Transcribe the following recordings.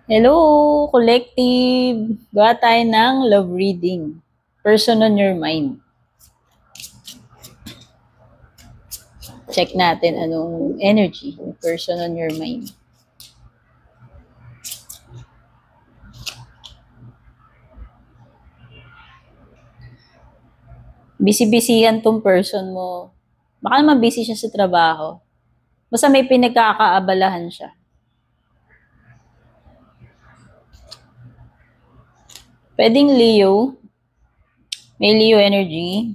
Hello, collective! Gawa tayo ng love reading. Person on your mind. Check natin anong energy ng person on your mind. Busy-busyhan tong person mo. Baka naman busy siya sa trabaho. Basta may pinagkakaabalahan siya. Pwedeng Leo. May Leo energy.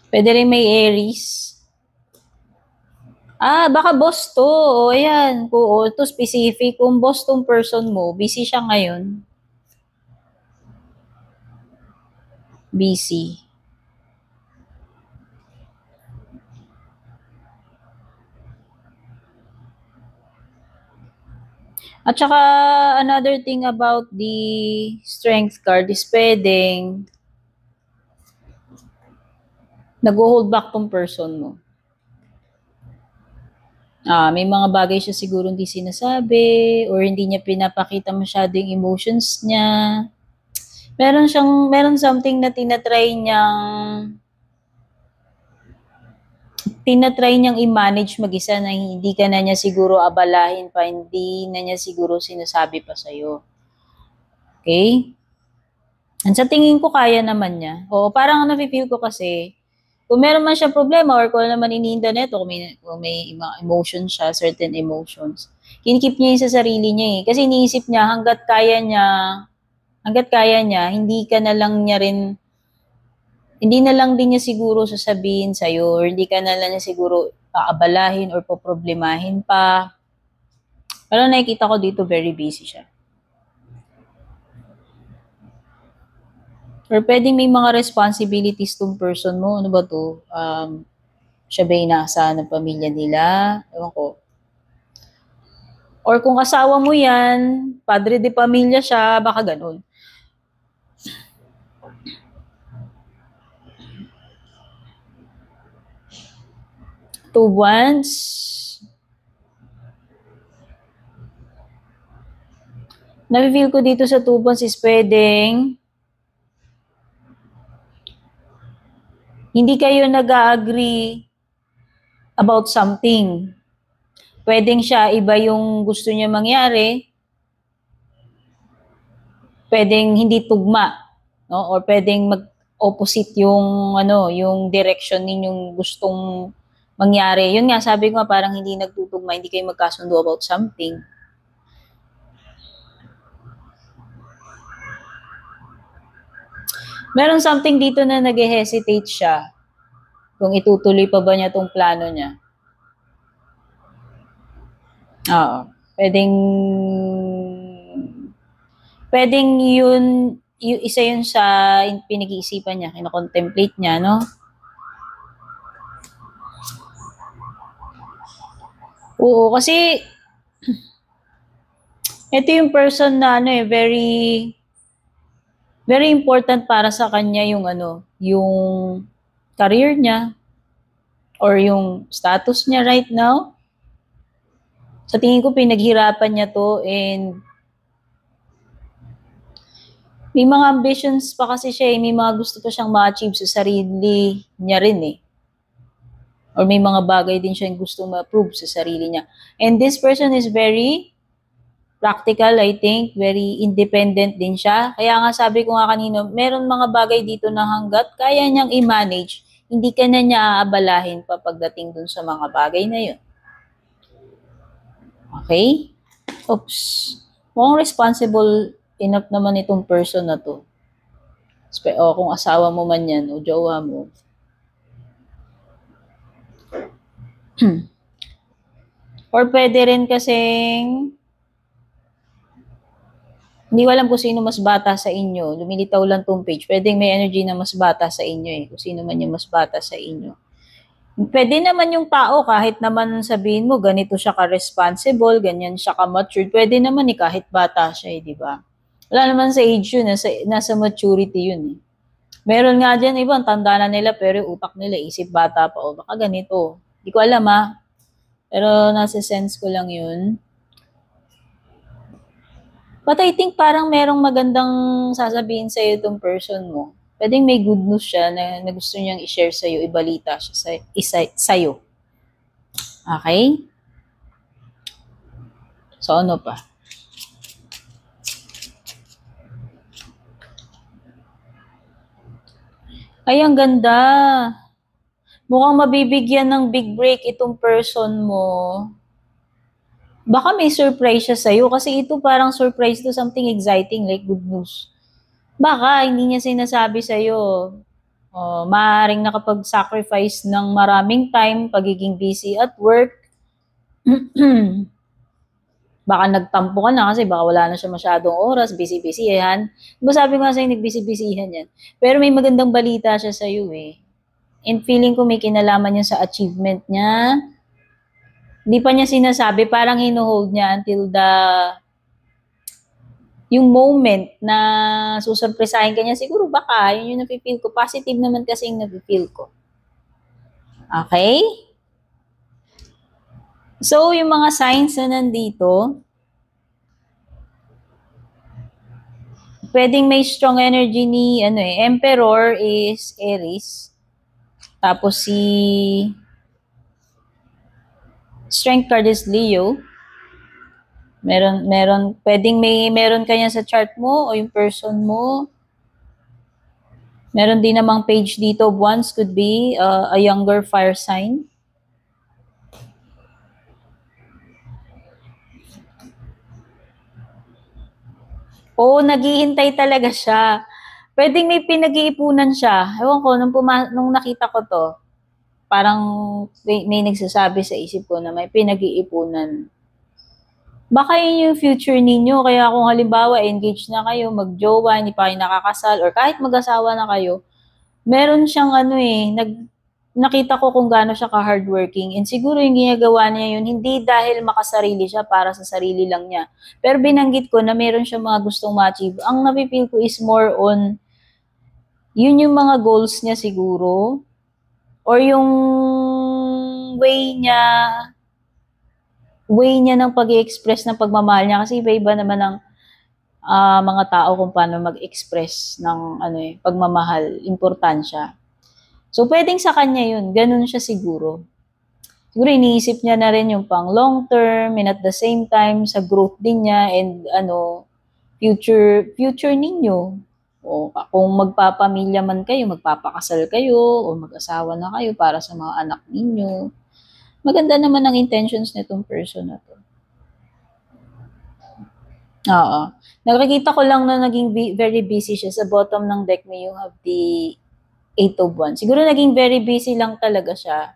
Pwede rin may Aries. Baka boss to. O, ayan. Oo, to specific. Kung boss tong person mo, busy siya ngayon. Busy. At saka, another thing about the strength card is pwedeng nag-hold back tong person mo. May mga bagay siya siguro hindi sinasabi or hindi niya pinapakita masyado yung emotions niya. Meron something na tinatry niyang i-manage mag-isa na hindi ka na niya siguro abalahin pa, hindi na niya siguro sinasabi pa sa'yo. Okay? And sa tingin ko, kaya naman niya. Oo, parang nafe-feel ko kasi, kung meron man siyang problema or kung naman iniinda nito, kung may mga emotions siya, certain emotions, kinikip niya yung sa sarili niya eh. Kasi iniisip niya, hanggat kaya niya, hindi na lang din niya siguro sasabihin sa'yo or hindi ka na lang niya siguro aabalahin or poproblemahin pa. Pero nakikita ko dito, very busy siya. Or pwedeng may mga responsibilities tong person mo. Ano ba to? Siya ba inaasahan ng pamilya nila? Ewan ko. Or kung asawa mo yan, padre de pamilya siya, baka ganun. Two Wands. Nafe-feel ko dito sa Two Wands is pwedeng hindi kayo nag-agree about something. Pwedeng siya iba yung gusto niya mangyari, pwedeng hindi tugma, no? Or pwedeng mag-opposite yung direction ninyong gustong mangyari. Yun nga, sabi ko nga, parang hindi nagtutugma, hindi kayo magkasundo about something. Meron something dito na nag-hesitate siya kung itutuloy pa ba niya tong plano niya. Oo. Pwedeng yung isa yun sa pinag-iisipan niya, kino-contemplate niya, no? Oo, kasi ito yung person na very very important para sa kanya yung career niya or yung status niya right now. Sa tingin ko pinaghirapan niya to and may mga ambitions pa kasi siya may mga gusto pa siyang ma-achieve sa sarili niya rin eh. Or may mga bagay din siyang gusto ma-prove sa sarili niya. And this person is very practical, I think. Very independent din siya. Kaya nga sabi ko nga kanino, meron mga bagay dito na hanggat kaya niyang i-manage, hindi ka na niya aabalahin pa pagdating dun sa mga bagay na yun. Okay? Oops. Mukhang responsible enough naman itong person na to. O kung asawa mo man yan o jowa mo. Or pwede rin kasing hindi ko alam kung sino mas bata sa inyo. Lumilitaw lang tong page. Pwedeng may energy na mas bata sa inyo eh. Kung sino man yung mas bata sa inyo. Pwede naman yung tao, kahit naman sabihin mo, ganito siya ka-responsible, ganyan siya ka-matured. Pwede naman eh, kahit bata siya eh, di ba? Wala naman sa age yun, nasa maturity yun eh. Meron nga dyan, ibang tanda na nila, pero yung utak nila, isip bata pa, o baka ganito. Di ko alam ha. Pero nasa sense ko lang yun. But I think parang merong magandang sasabihin sa'yo itong person mo. Pwedeng may good news siya na gusto niyang i-share sa'yo, ibalita siya sa'yo. Okay? So, ano pa? Ay, ang ganda. Mukhang mabibigyan ng big break itong person mo. Baka may surprise siya sa'yo kasi ito parang surprise to something exciting like good news. Baka hindi niya sinasabi sa'yo. Maaaring nakapag-sacrifice ng maraming time, pagiging busy at work. Baka nagtampo ka na kasi baka wala na siya masyadong oras, busy-busy yan. Diba sabi ko nga sa'yo, nag-busy-busyhan yan. Pero may magandang balita siya sa'yo eh. And feeling ko may kinalaman niya sa achievement niya. Hindi pa niya sinasabi, parang hino-hold niya until yung moment na susurpresahin ka niya, siguro baka, yun yung napipil ko. Positive naman kasi yung napipil ko. Okay? So, yung mga signs na nandito, pwedeng may strong energy ni, Emperor is Aries. Tapos si Strength card is Leo. Pwedeng meron kanya sa chart mo o yung person mo. Meron din namang page dito, Wands could be a younger fire sign. Oo, naghihintay talaga siya. Pwedeng may pinag-iipunan siya. Ewan ko, nung nakita ko to, parang may nagsasabi sa isip ko na may pinag-iipunan. Baka yun yung future ninyo. Kaya kung halimbawa, engaged na kayo, mag-jowa, hindi pa kayo nakakasal, or kahit mag-asawa na kayo, meron siyang nakita ko kung gaano siya ka-hardworking. And siguro yung ginagawa niya yun, hindi dahil makasarili siya para sa sarili lang niya. Pero binanggit ko na meron siyang mga gustong ma-achieve. Ang napipil ko is more on, yun yung mga goals niya siguro. Or yung way niya ng pag-i-express ng pagmamahal niya. Kasi iba-iba naman ng mga tao kung paano mag-express ng pagmamahal, importansya. So, pwedeng sa kanya yun. Ganun siya siguro. Siguro iniisip niya na rin yung pang long term and at the same time sa growth din niya and future ninyo. O kung magpapamilya man kayo, magpapakasal kayo o mag-asawa na kayo para sa mga anak ninyo. Maganda naman ang intentions nitong person na to. Oo. Nakikita ko lang na naging very busy siya. Sa bottom ng deck mo, you have the 8 of Wands. Siguro naging very busy lang talaga siya.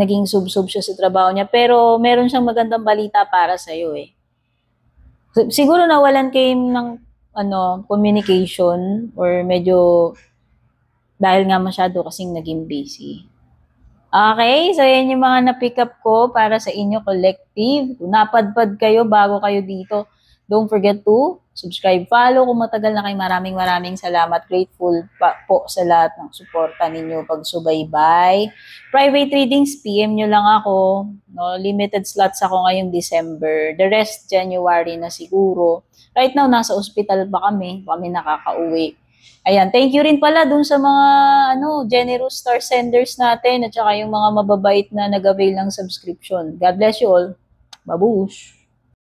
Naging sub-sub siya sa trabaho niya. Pero meron siyang magandang balita para sa'yo eh. Siguro nawalan kayo ng communication or medyo dahil nga masyado kasing naging busy. Okay, so yan yung mga na-pick up ko para sa inyo collective. Kung napadpad kayo bago kayo dito, don't forget to subscribe, follow. Kung matagal na kayo, maraming salamat. Grateful po sa lahat ng suporta ninyo pagsubaybay. Private readings, PM nyo lang ako. No, limited slots ako ngayong December. The rest, January na siguro. Right now, nasa ospital pa kami nakakauwi. Ayan, thank you rin pala dun sa mga generous star senders natin at saka yung mga mababait na nag-avail ng subscription. God bless you all. Babush!